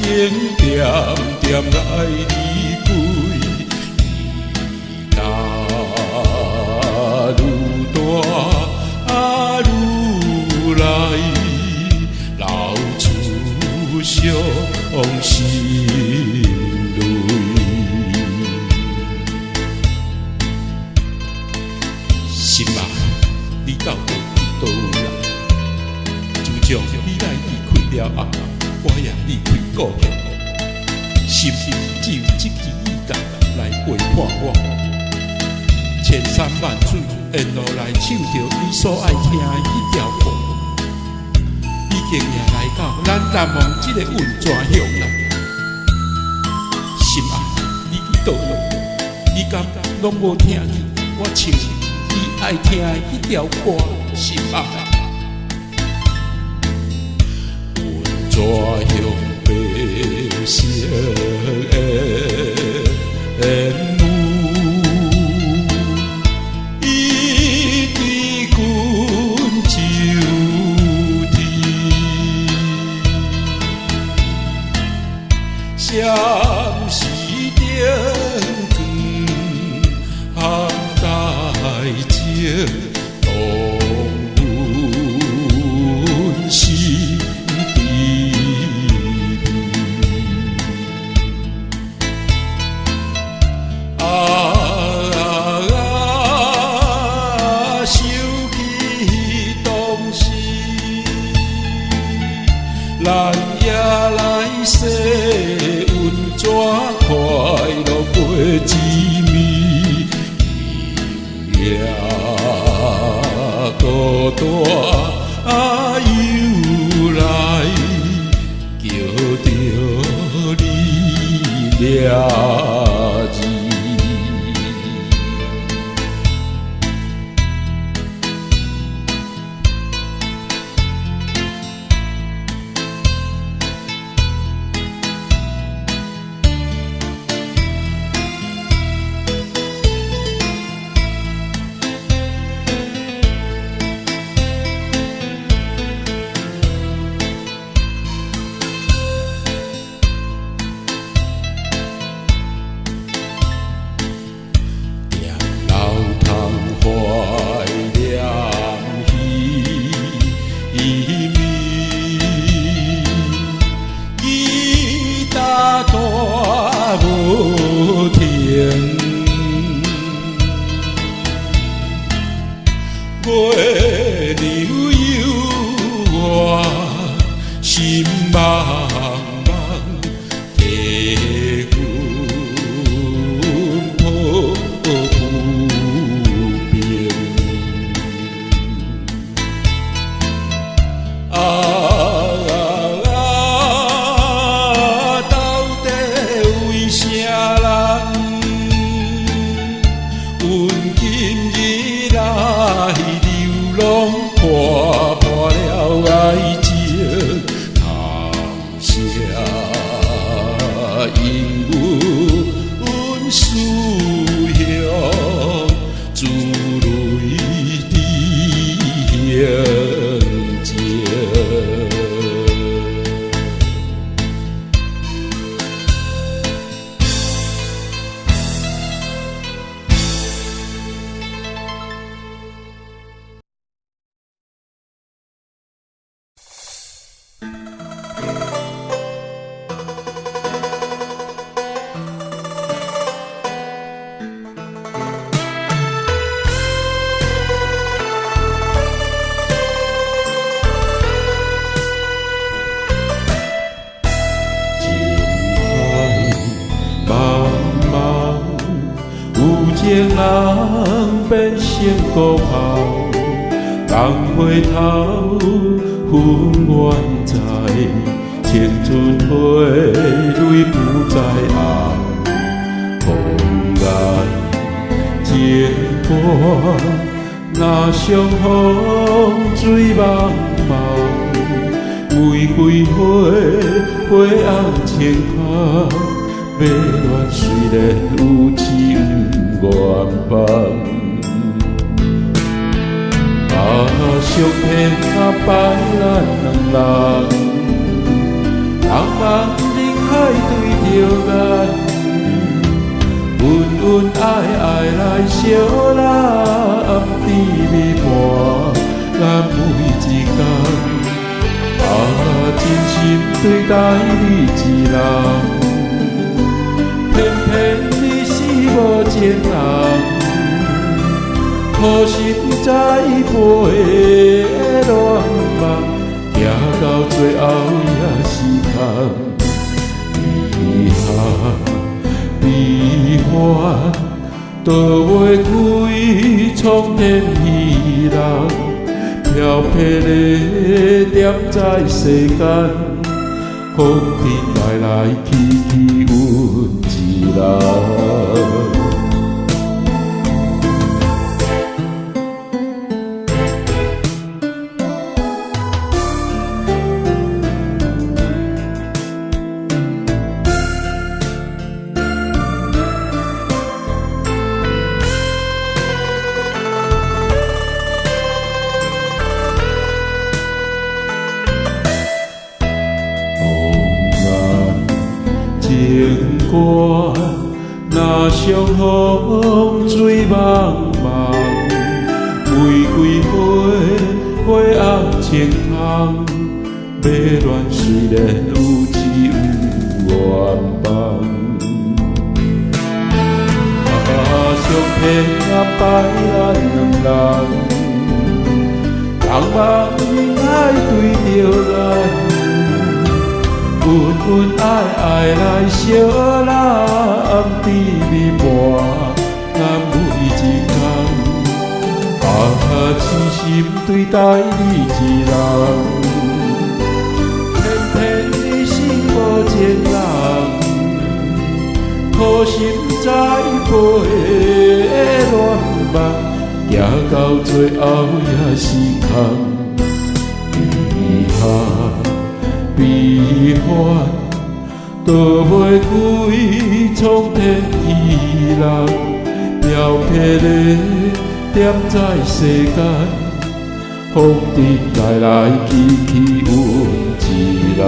点点来离开，伊若愈大愈来，流出伤心泪。心啊，你到底去倒位啊？自从你来离开了后，我也离开故乡，心只有这支意弹来陪伴我。千山万水沿路来唱着你所爱听的迄条歌，已经也来到咱南望这个运泉乡啦。心啊，你去倒位？你敢拢无听见我唱你爱听的迄条歌？心啊！怎样白色的烟雾，一直滚就天，闪时灯光含代情，动阮心。咱也来洗温泉，快乐过一暝，也孤单又来叫着你名字。无停，月亮幽我心茫茫，替阮抱不平。破破了爱情，谈啥因阮思乡，珠泪滴行情。情人变成孤泡，人回头分远在，青春血泪不再红，风眼情歌若相逢水茫茫，玫瑰花花红青芳，要恋虽然有情愿放。相骗啊，摆咱两人，人茫人对着眼，恩恩爱爱来相揽，甜蜜伴咱每一天。真心对待你一人，偏偏你是无情人，可心栽培的乱梦，行到最后也是空。遗憾悲欢，都袂开苍天希望。飘撇的点在世间，风尘来来去去阮一人。情歌若相逢水茫茫，玫瑰花花红青芳，要恋虽然有只有愿望。相骗安排咱两人，人梦爱对着眼。恩恩爱爱来相揽，甜蜜伴咱每一天。真心对待你一人，偏偏你是无情人，苦心栽培的乱梦，行到最后也是空。遗憾悲欢，都袂开苍天希望，飘撇的点在世间，风尘来来去去阮一人。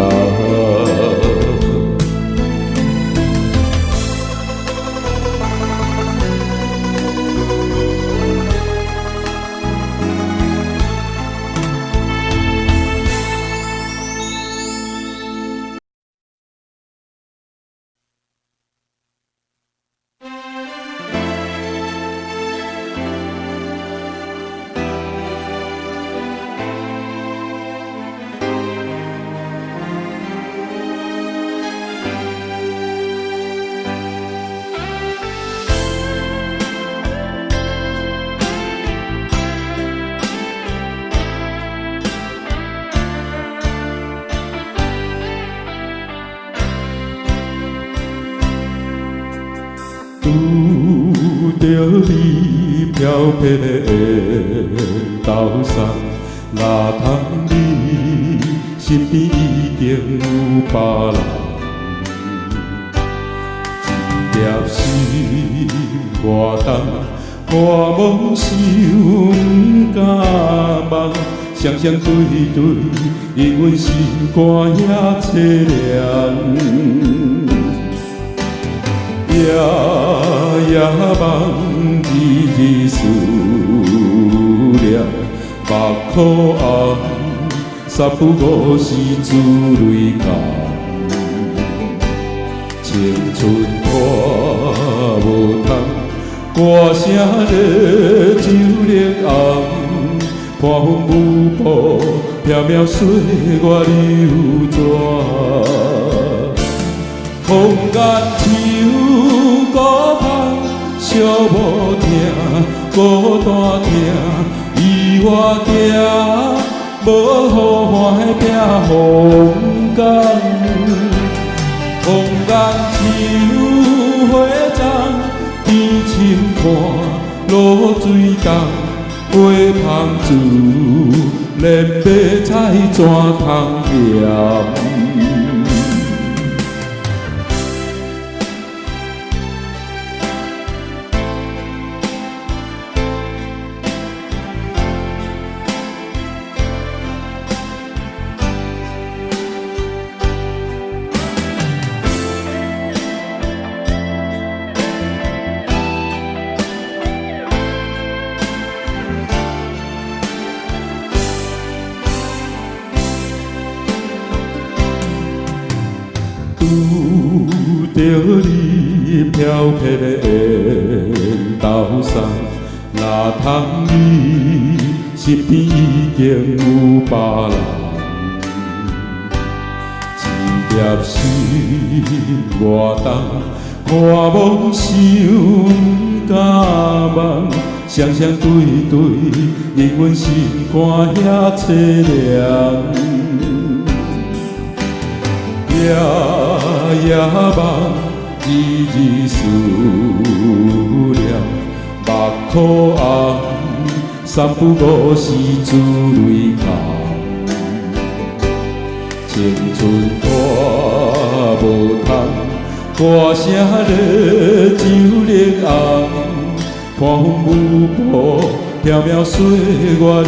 拄着你飘撇的豆伞，哪通你身边已经有别人？一粒心外重，我梦想不敢梦，双双对对，因阮心肝也凄凉。夜夜梦，日日思念，目眶红，三不五时珠泪干。青春拖无通，歌声热酒冷红，看风舞步，缥缈岁月流转。风眼秋孤芳，寂寞听，孤单听，伊我行，无好看的拼风干。风眼秋花丛，天青看，露水重，花香珠，连白菜怎通嫌？着你飘撇的缘投送，哪通你身边已经有别人？一粒心外重，我梦想不敢梦，双双对对，令阮心肝遐凄凉。夜夜梦，日日思念，目眶红，三不五时珠泪空。青春歌无通，歌声落酒冷红，看风舞步，缥缈岁月流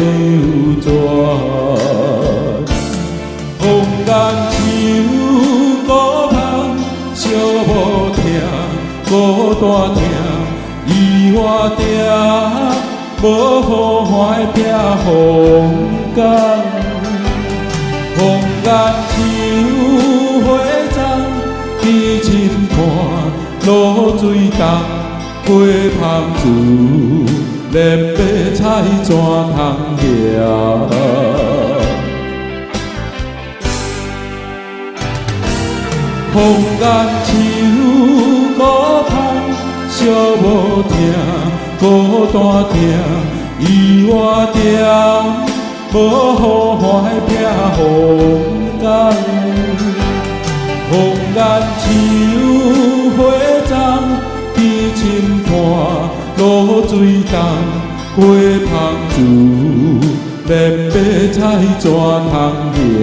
转。风眼秋孤芳，寂无听，孤单听，伊我定无好坏拼风干。风眼秋花丛，天深看露水重，花香珠，连白菜怎通夹？风眼秋孤芳，寂无听，孤单听，伊我定。无好坏拼风干，风眼秋花丛，天深看露水重，花香珠，连白菜怎通夹？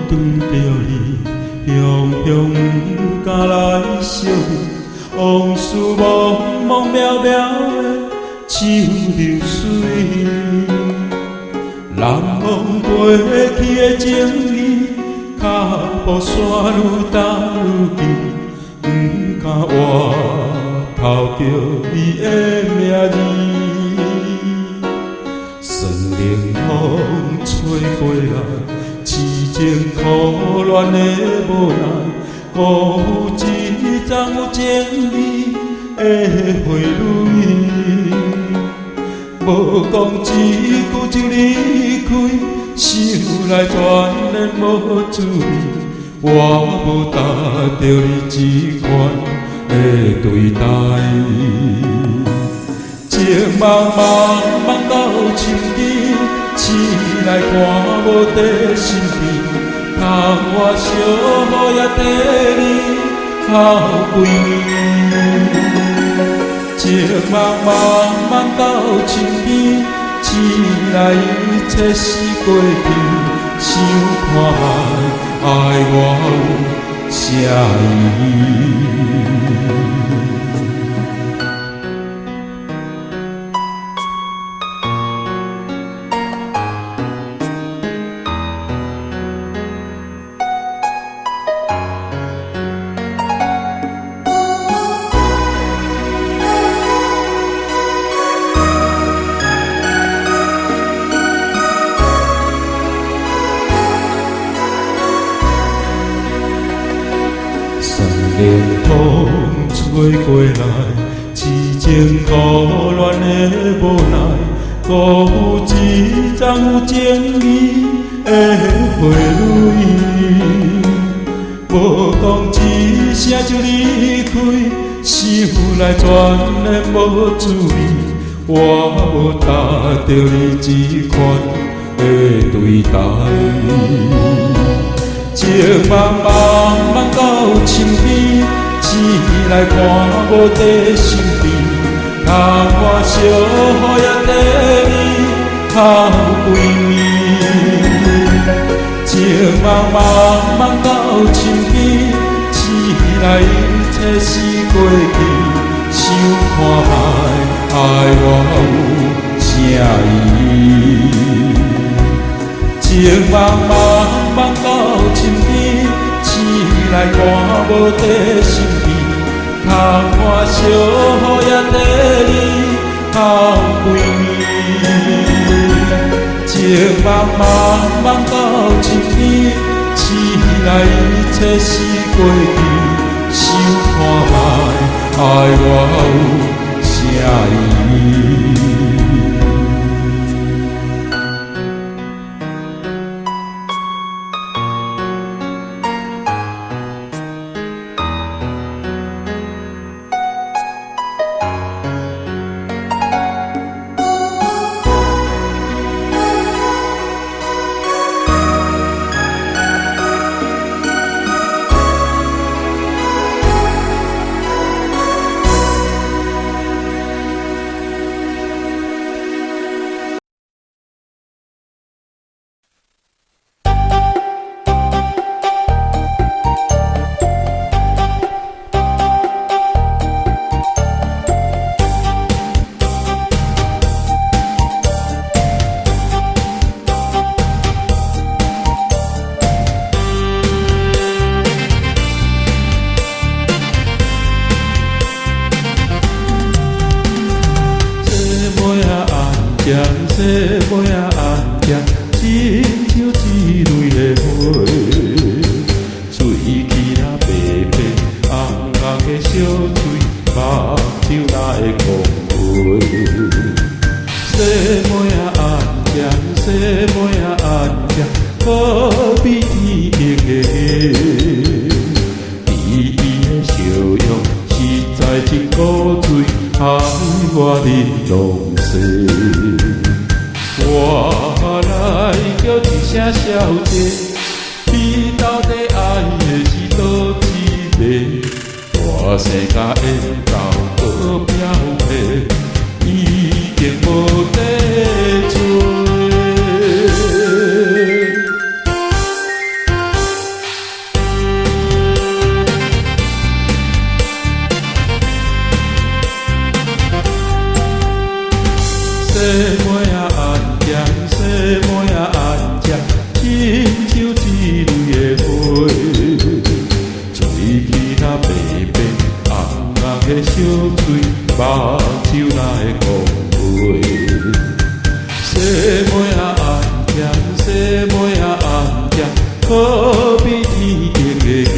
对着你，雄雄不敢来惜你，往事茫茫渺渺的像流水。难忘过去的情义，脚步山愈踏愈近，不敢回头着你的名字。酸冷风吹过来。痴情苦恋的无奈，辜负一丛有情义的花蕊。无讲一句就离开，想来全然无滋味。我无答着你这款的对待，情茫茫茫到深更。醒来看无在身边，通我小雨也跟你好几年。情茫茫茫到深更，醒来一切是过去。想看爱我有啥意义？冷风吹过来，痴情苦恋的无奈，辜负一丛有情义的花蕊。无讲一声就离开，想来全然无滋味。我无答着你这款的对待。情茫茫茫到深边，醒来看无在身边。通我小雨也跟你好几暝。情茫茫茫到深边，醒来一切是过去。想看卖爱我有啥意义？情茫茫茫到深边，醒来看无在身边。通我小雨也跟你好几暝。情茫茫茫到深边，醒来一切是过去。想看卖爱我有啥意义？说尾仔红霞，亲像一蕊的花，水去那白白红红的小嘴，目睭那会狂花。说尾仔红霞，说尾仔红霞，可比天边的月。伊的笑容实在真古锥，害我玲珑世。我来叫一声小姐，你到底爱的是倒一个？大世界缘投好飘撇，已经无地找。说尾仔红霞，说尾仔红霞，亲像一蕊的花，吹起那白白红红的小嘴，目睭那会狂花。说尾仔红霞，说尾仔红霞，可比天顶的月。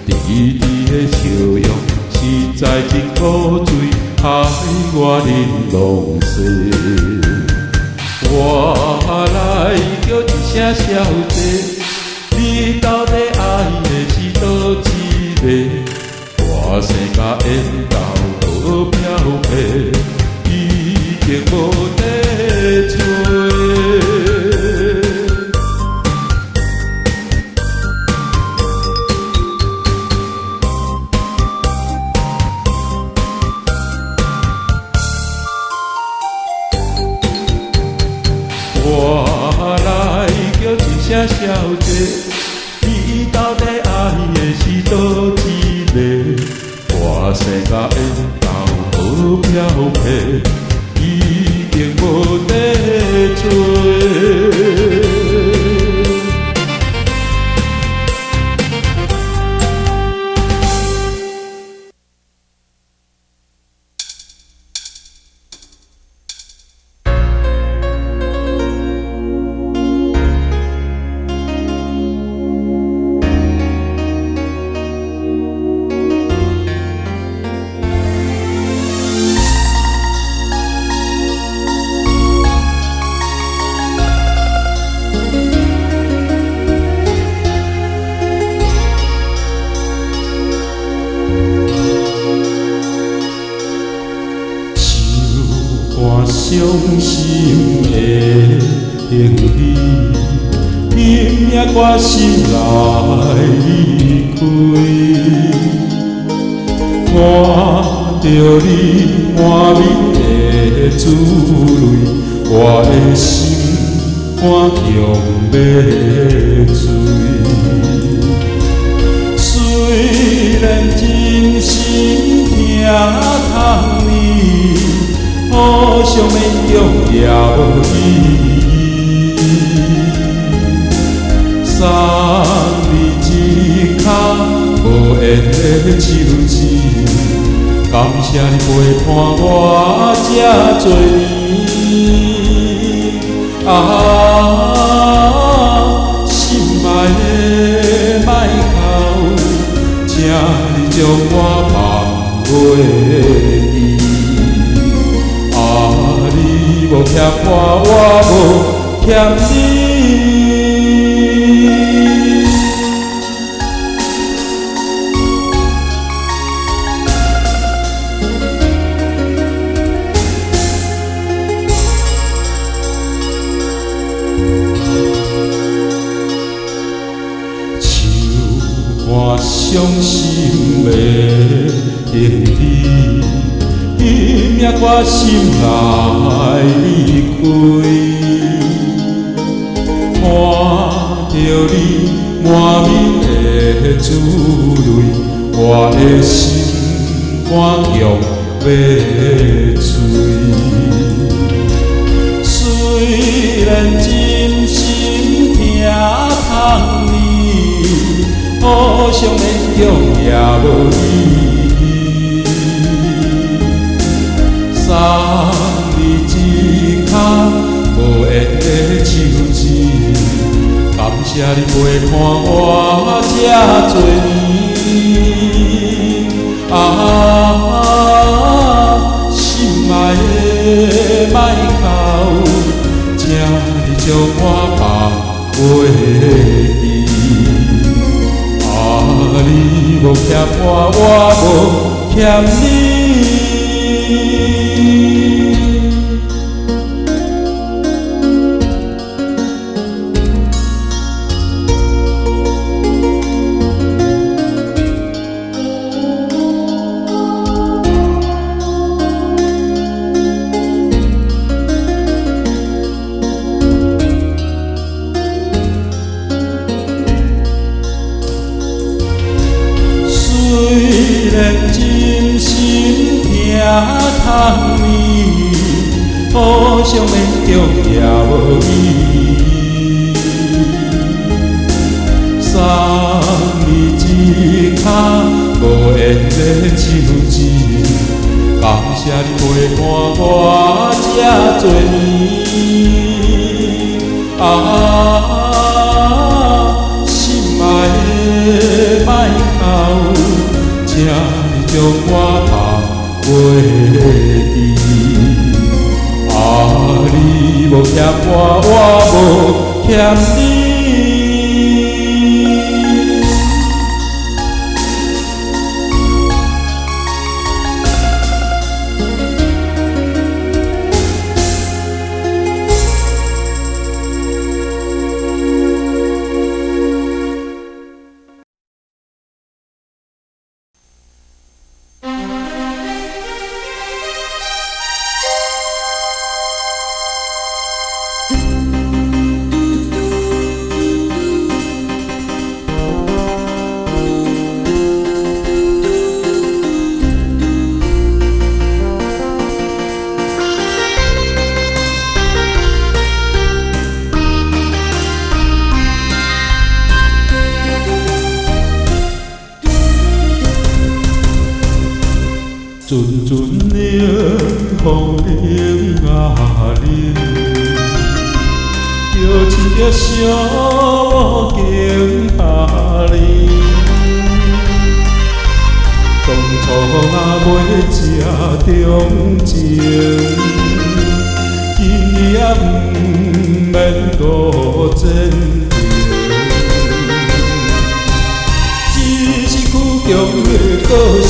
滴滴的笑容实在真古锥，害我玲珑世。我来叫一声小姐，你到底爱的是倒一个？大世界缘投好飘撇，已经无地找。我来叫一声小姐，你到底爱的是倒一个？大世界缘投好飘撇，已经无地找。心的行李，今夜我心来离开，看着你满面的珠泪，我的心肝强要碎。虽然真心疼痛你，好像勉强也无意义。送你一卡无缘的手指，感谢你陪伴我这多年。心爱的莫哭，请你将我放袂记。你无欠我，我无欠你。伤心的行李，今夜我心来离开，看着你满面的珠泪，我的心肝强要碎。虽然真心疼痛你，好像勉强也无意义，送你一卡无缘的手指，感谢你陪伴我这多年。心爱的莫哭，请你将我放袂记。你无欠我，我无欠你。虽然真心疼痛你，好像勉强也无意义。送你一卡无缘的手指，感谢你陪伴我这多年。心爱的莫哭，请你将我放袂记。你无欠我，我无欠你。阵阵冷风冷啊冷，叫一个小景下哩。当初啊要吃中情，今日啊不免多争执。只是苦强的个性。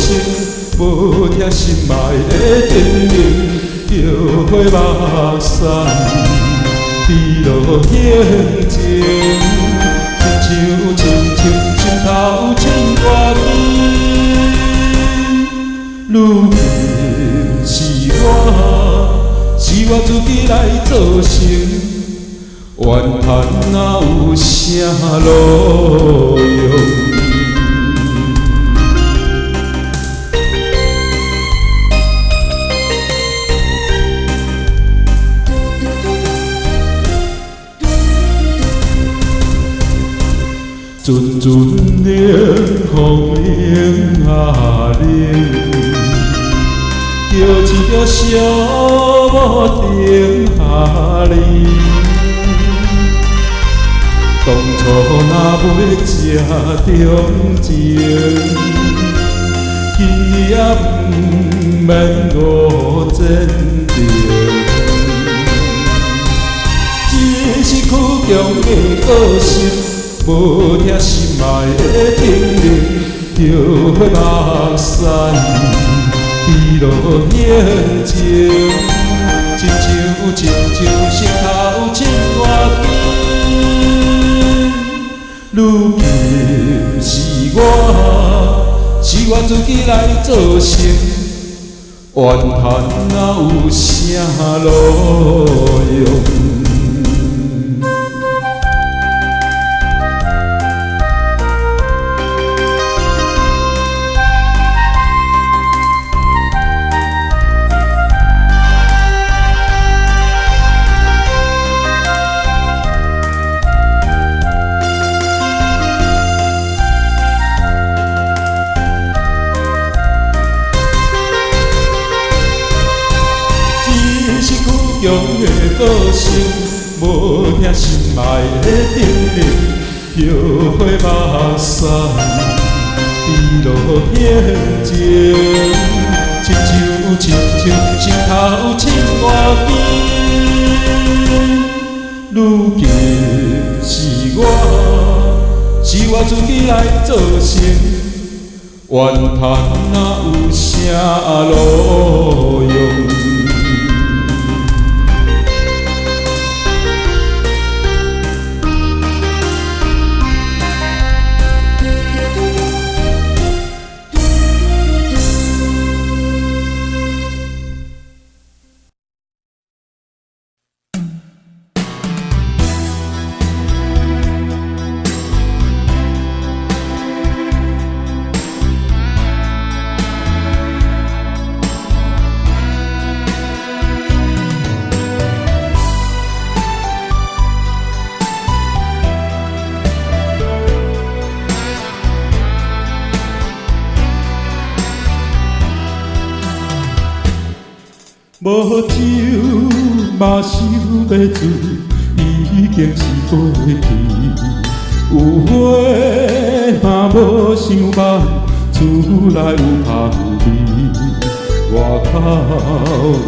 无听心爱的叮咛，着花目散，滴落眼睛，亲像心头牵挂紧。如今是我自己来造成。怨叹哪有啥路用？阵阵冷风迎下冷，叫一条小母停下来。当初若袂吃中情，今日也不免误前程。只是苦强的个性，无听心爱的叮咛，着花目散，滴落眼睛，亲像心头牵挂紧。如今是我自己来造成，怨叹哪有啥路用？强的个性，无听心爱的叮咛，叫花目散，滴落眼睛，亲像心头牵挂紧。如今是我自己来造成，怨叹哪有啥路用？无酒嘛想要醉，已经是过去。有花嘛无想挽，厝内有香味。外口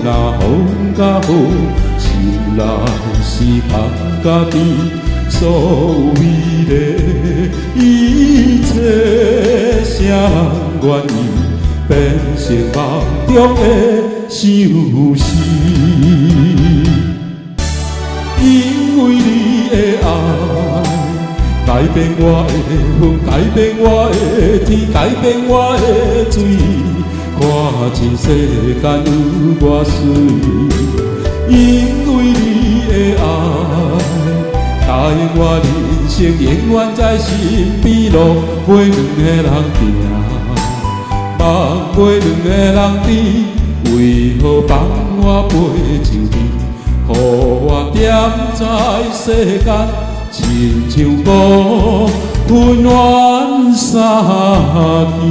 若风甲雨，心内是香甲甜。所有美丽一切，谁人愿意变成梦中的？想是，因为你的爱改变我的风，改变我的天，改变我的水，看清世间有偌水。因为你的爱答应我人生永远在身边，路陪两个人行，梦陪两个人甜。为何放我飞上天，予我踮在世间，亲像孤魂怨三更。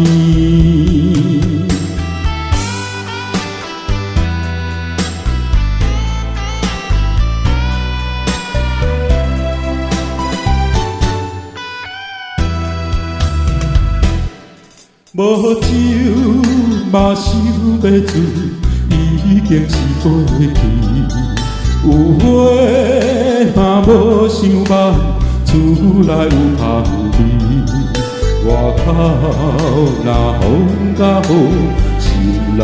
无酒嘛想要醉，已经是过去。有花嘛无想挽，厝内有香味。外口若风甲雨，心内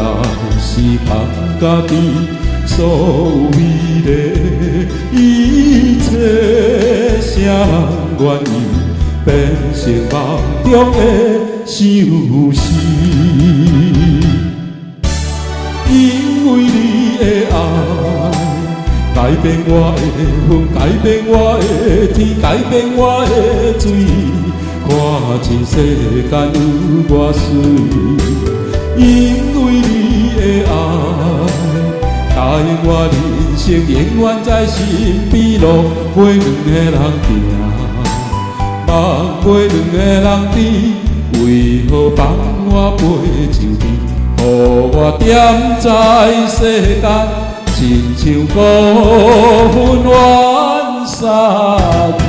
是香甲甜。所有美丽一切，谁人愿意变成梦中的相思？因为你的爱改变我的风，改变我的天，改变我的水，看尽世间有偌水。因为你的爱，答应我人生永远在身边，路陪两个人行，梦陪两个人甜，为何放我飞上天？予我踮在世间，亲像孤魂怨三更。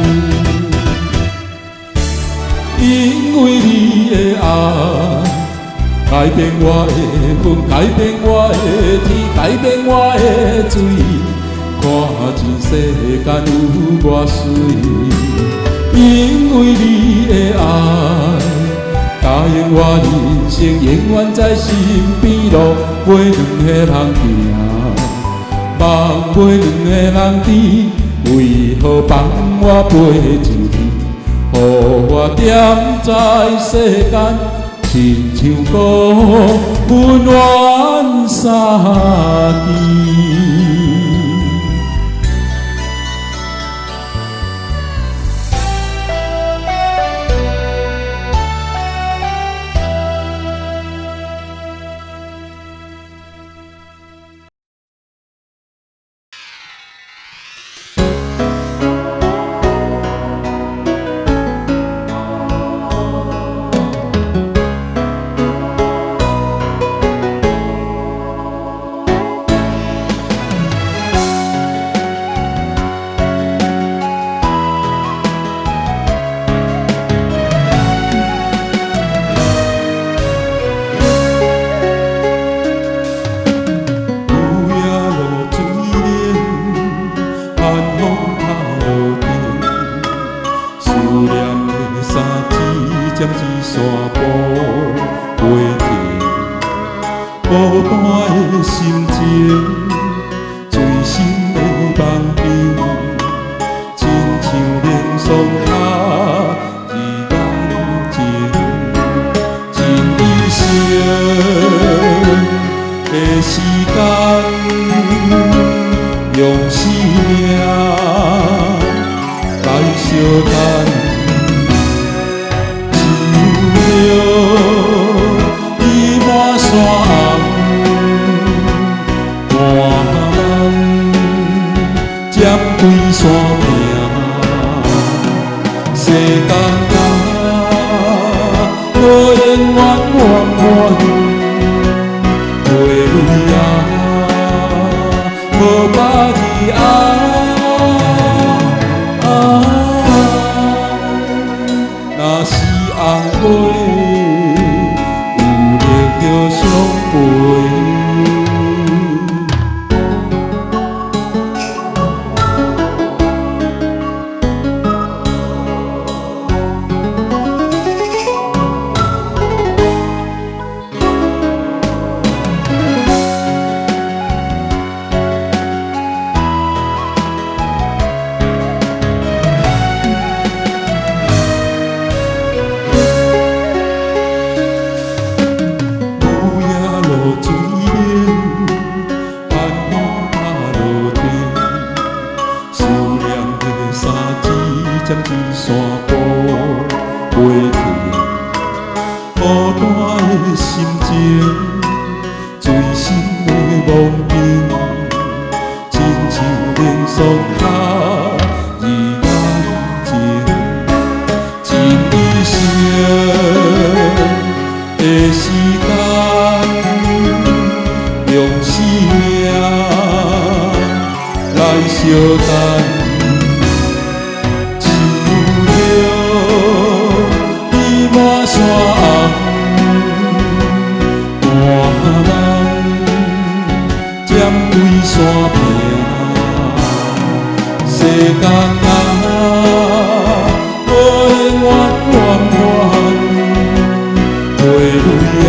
因为你的爱改变我的风，改变我的天，改变我的水，看尽世间有偌水。因为你的爱，答应我人生永远在身边，路陪两个人行，梦陪两个人甜，为何放我飞上天？予我踮在世间，亲像孤魂怨三更。剑指山坡袂停，孤单的心情，醉心的梦境，亲像冷霜下日眼睛，尽一生的时间，用生命来相等。已满山红，占规山坪，世间无缘冤冤，袂泪无把字若是红花。剑指山坡袂停，孤单的心情，醉心的梦境，亲像冷霜下日眼睛，尽一生的时间，用生命来相等。山红大人占规山坪，世间无缘冤，袂泪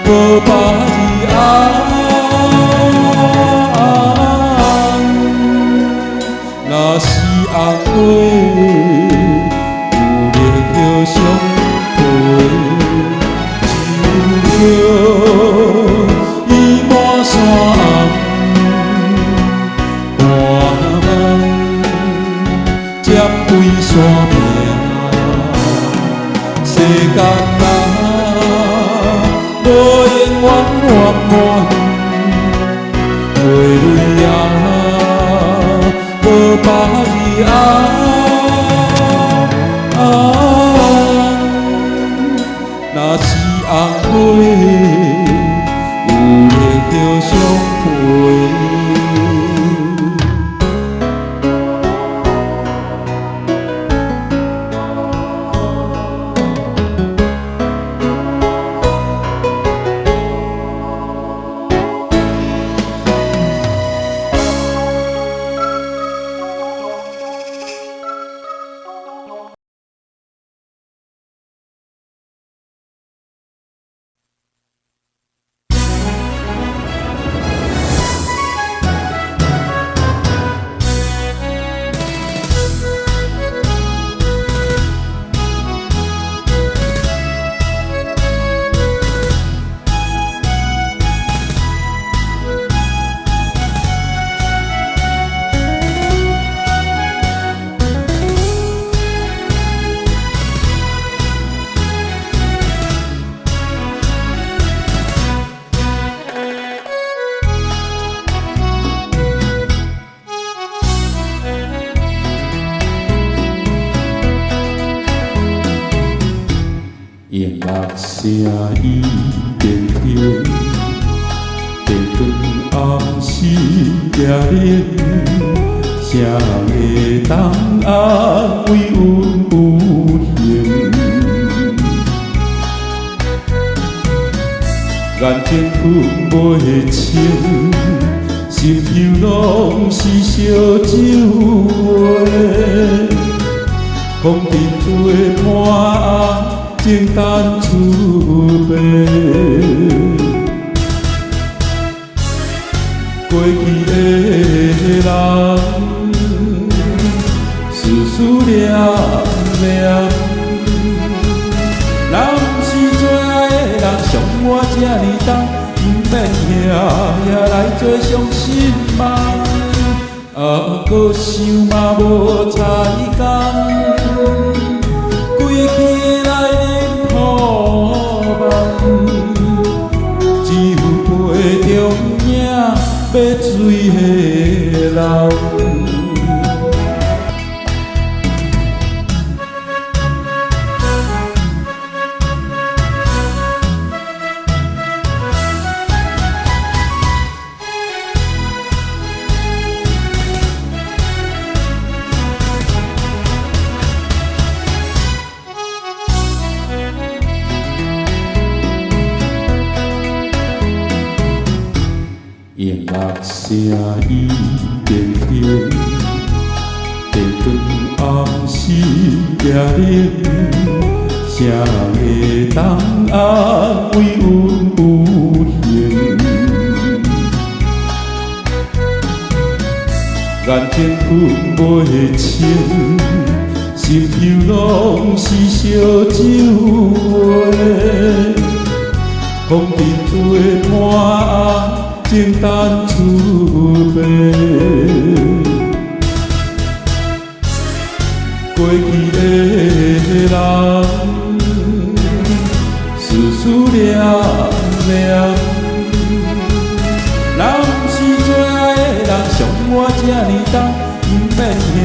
无把字甘啊，无缘冤冤冤，袂累啊，无别意啊。若是红花，有会着相陪。用乐声已经停，地断暗时夜冷，谁会当安慰阮有情？眼睛睏袂清，心头拢是烧酒话，空阵做伴情等厝边，过去的人，思思念念。若不是最爱的人，伤我这呢重，不免夜夜来做伤心梦。搁想嘛无彩工。要水的人，用乐声已经停，地断暗时夜冷，谁会当安慰阮有情？眼睛睏袂清，心头拢是烧酒话，空阵做伴情等厝边，过去的人，思思念念。若不是最爱的人，伤我这呢重，不免夜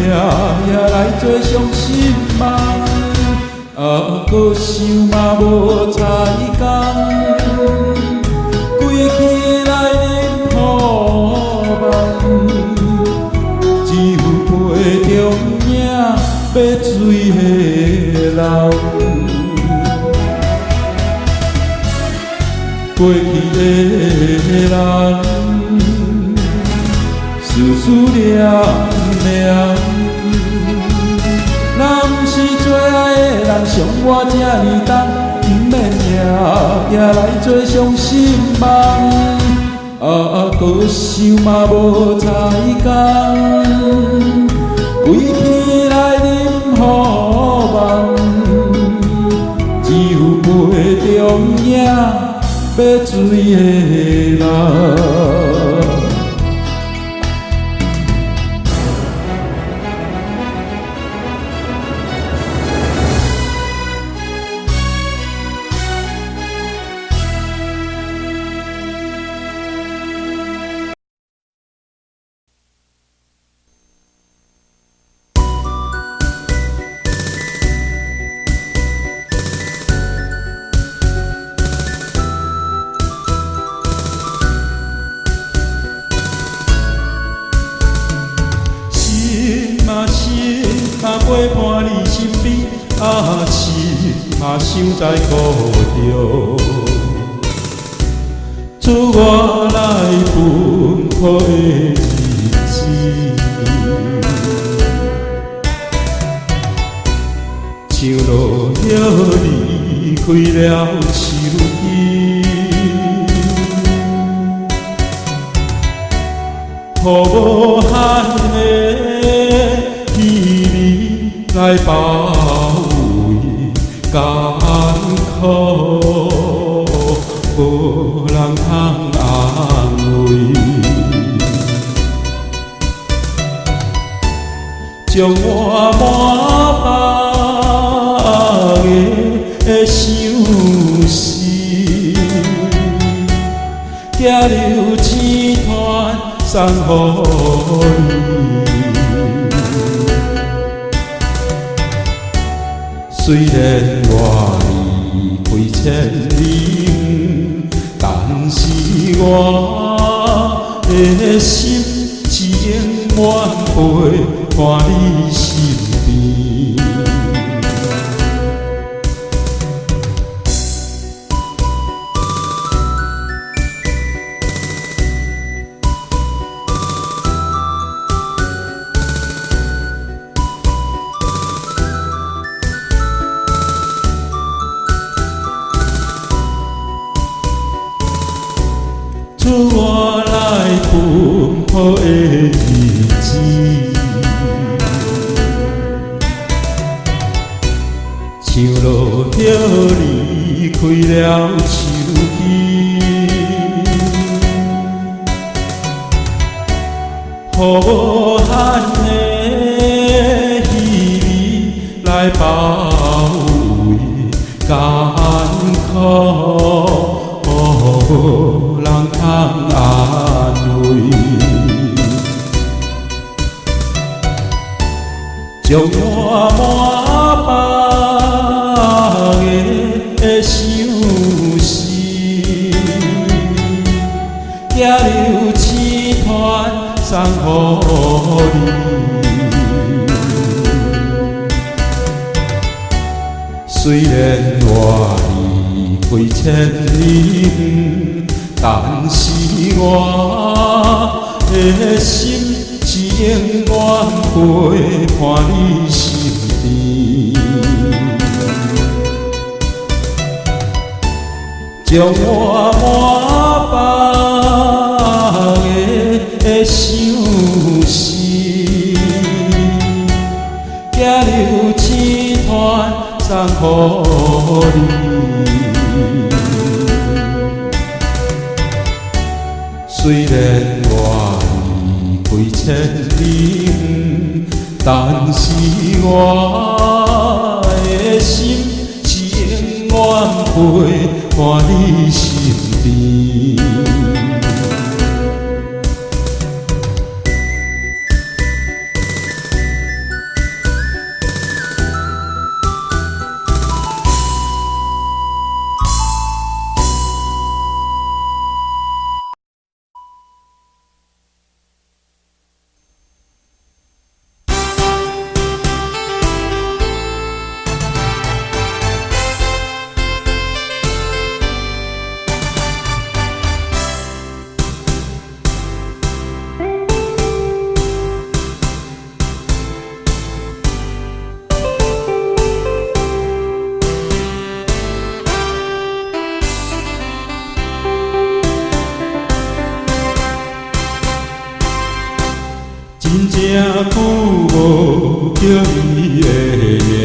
夜来做伤心梦。搁想嘛无彩工，归去。只有陪着影要水的人，过去的人，思思念念。若不是最爱的人，伤我这呢重，不免夜夜来做伤心梦。搁想嘛无彩工，归去来饮雨梦，只有陪着影要水的人。他想在故乡，自我来奔波的日子，像落叶离开了手机，予无限的气味来包围艰苦，无人通安慰，将我满腹的相思，寄流千团送予你。虽然我离开千里，但是我的心情满陪伴你身边。自我来奔波的日子，像落叶离开了手机，予无限的气味来包围艰苦。无人通安慰，将我满腹的相思，寄流千团送予你。虽然我离开千里，但是我的心情愿陪伴你身边，将我满腹的相思，寄流千团送予你。虽然我离开千里，但是我的心情愿陪伴你身边。真正久无叫你的名，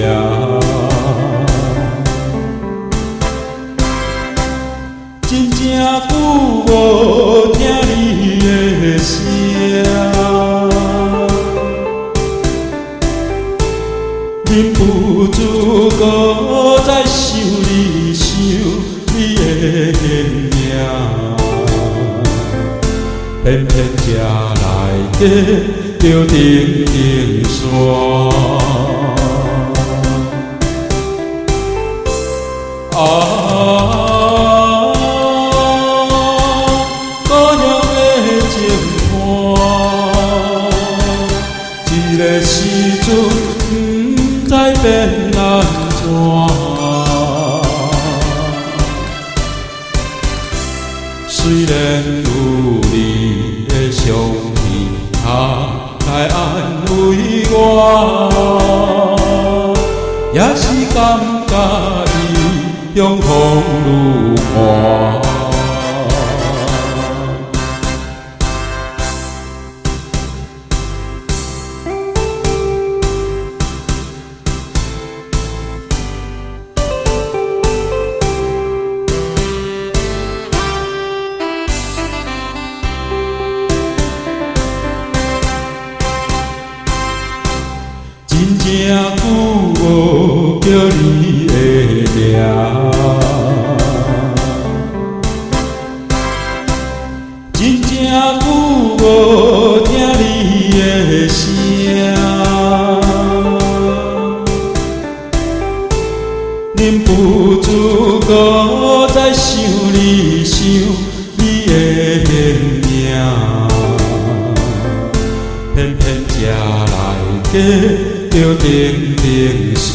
真正久无听你的声，忍不住搁再想你的形影，偏偏这来的。着定定山，故乡的情伴，一个时阵不知变安怎。永丰如画。真正久无叫你的名，真正久无听你的声，忍不住搁再想你的形影，偏偏吃来假。着顶顶山，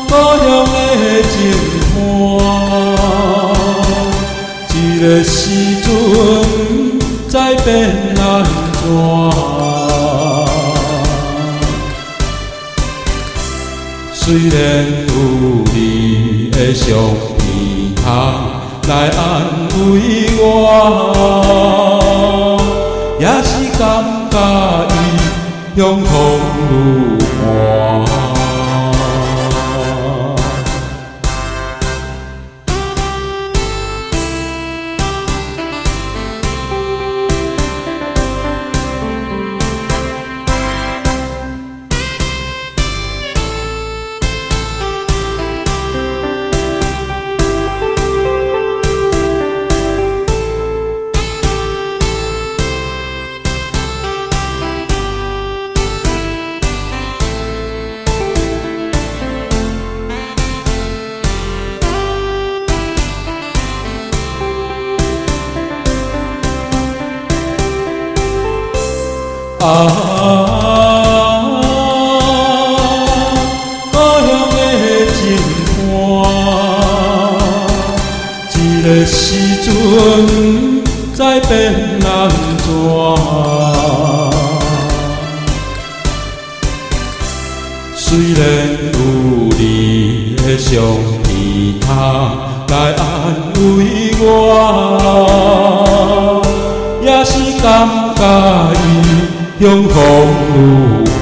故乡的情伴，这个时阵再变安怎？虽然有你的橡皮桶。来安慰我，也是感觉伊永丰如画。故乡的情伴，这个时阵再变安怎？虽然有你的橡皮桶来安慰我，也是感觉伊永丰如画。